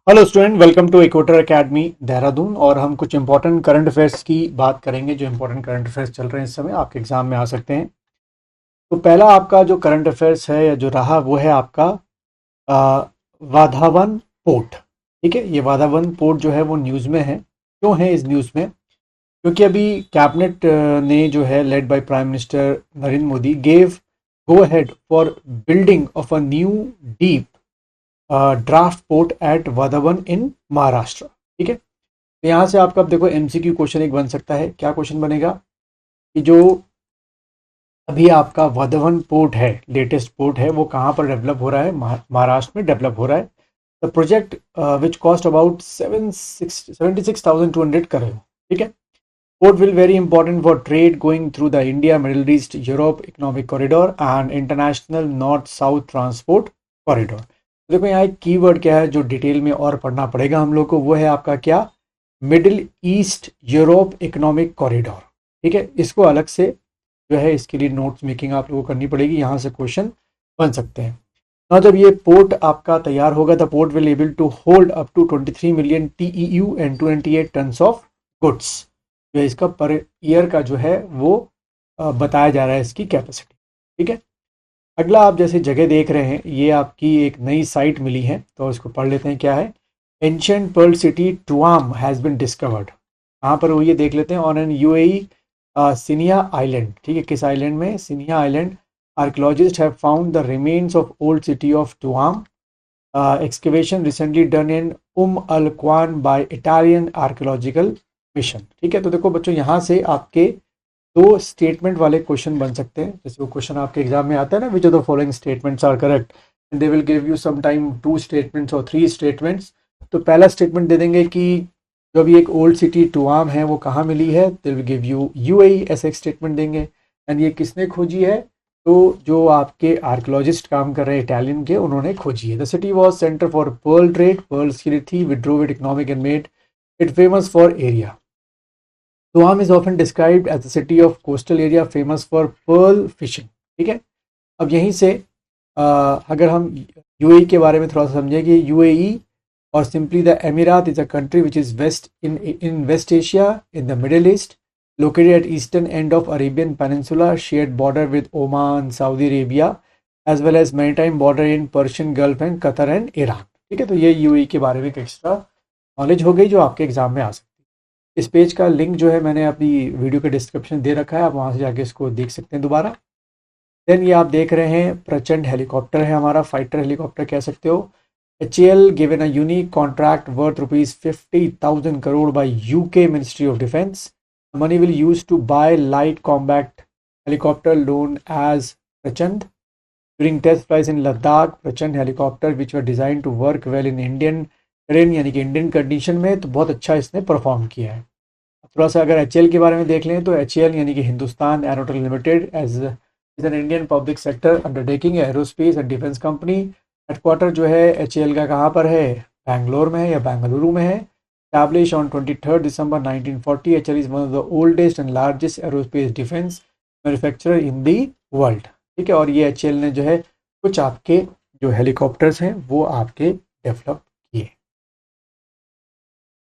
Hello student, welcome to Equator Academy Dehradun. और हम कुछ इंपॉर्टेंट करंट अफेयर्स की बात करेंगे। जो इंपॉर्टेंट करंट अफेयर्स चल रहे हैं इस समय आपके एग्जाम में आ सकते हैं। तो पहला आपका जो करंट अफेयर्स है या जो रहा वो है आपका आ, वाधावन पोर्ट। ठीक है, ये वाधावन पोर्ट जो है वो न्यूज़ में है। क्यों है इस न्यूज़ में? क्योंकि अभी कैबिनेट ने जो है led by prime minister Narendra Modi gave go ahead for building of a new deep draft port at Wadhwan in Maharashtra. ठीक है, तो यहाँ से आपका अब देखो एमसीक्यू क्वेश्चन एक बन सकता है। क्या क्वेश्चन बनेगा कि जो अभी आपका वाधावन पोर्ट है, लेटेस्ट पोर्ट है, वो कहाँ पर डेवलप हो रहा है? महाराष्ट्र में डेवलप हो रहा है। The project which cost about 76,200 crore. ठीक है, port will very important for trade going through the India middle east Europe economic corridor and international north south transport corridor. देखो यहाँ एक कीवर्ड क्या है जो डिटेल में और पढ़ना पड़ेगा हम लोग को, वो है आपका क्या? Middle east Europe economic corridor. ठीक है, इसको अलग से जो है इसके लिए नोट्स मेकिंग आप लोगों को करनी पड़ेगी। यहाँ से क्वेश्चन बन सकते हैं ना। जब ये पोर्ट आपका तैयार होगा, the port will able to hold up to 23 million TEU and 28 tons of goods. जो है इसका पर ईयर का जो है वो बताया जा रहा है इसकी कैपेसिटी। ठीक है, अगला आप जैसे जगह देख रहे हैं, ये आपकी एक नई साइट मिली है, तो इसको पढ़ लेते हैं। क्या है? Ancient pearl city Tuam has been discovered. कहाँ पर हुई है देख लेते हैं। On an UAE Siniya island. ठीक है, किस आइलैंड में? Siniya island. Archaeologist have found the remains of old city of Tuam. Excavation recently done in Al Quwain by Italian archaeological mission. ठीक है, तो देखो बच्चों, यहाँ से आपके दो स्टेटमेंट वाले क्वेश्चन बन सकते हैं। जैसे वो क्वेश्चन आपके एग्जाम में आता है ना, which of the following statements are correct, and they will give you some time 2 statements और 3 स्टेटमेंट्स। तो पहला स्टेटमेंट दे देंगे कि जो भी एक ओल्ड सिटी टुआम है वो कहाँ मिली है, दे विल गिव यू यूएई, ऐसे एक स्टेटमेंट देंगे। एंड ये किसने खोजी है? तो जो आपके आर्कियोलॉजिस्ट काम कर रहे हैं इटालियन के, उन्होंने खोजी है। The city was centre for pearl trade, pearls की थी, which drove it economic and made it famous for area. Guam is often described as a city of coastal area famous for pearl fishing। ठीक है, अब यहीं से अगर हम UAE के बारे में थोड़ा सा समझेंगे। यूएई और simply the Emirates is a country which is west in West Asia in the Middle East, located at eastern end of Arabian Peninsula, shared border with Oman, Saudi Arabia, as well as maritime border in Persian Gulf and Qatar and Iran। ठीक है, तो ये UAE के बारे में एक extra knowledge हो गई जो आपके एग्जाम में आ सकती है। इस पेज का लिंक जो है मैंने अपनी वीडियो के डिस्क्रिप्शन दे रखा है, आप वहाँ से जाके इसको देख सकते हैं दोबारा। देन ये आप देख रहे हैं प्रचंड हेलीकॉप्टर है हमारा, फाइटर हेलीकॉप्टर कह सकते हो। HAL given a unique contract worth ₹50,000 crore by UK ministry of defence. Money will use to buy light combat helicopter loan as Prachand during test flies in Ladakh. Prachand helicopter which were design to work well in Indian terrain, यानी कि Indian condition में, तो बहुत अच्छा इसने perform किया है। थोड़ा सा अगर HAL के बारे में देख लें तो HAL यानी कि Hindustan Aeronautical Limited as is an Indian public sector undertaking aerospace and defence company. Headquarter जो है HAL का कहाँ पर है? बैंगलोर में है या बेंगलुरु में है। Established on 23 December 1940, HAL is one of the oldest and largest aerospace defense manufacturer in the world। ठीक है, और ये HAL ने जो है कुछ आपके जो हेलीकॉप्टर्स हैं वो आपके डेवलप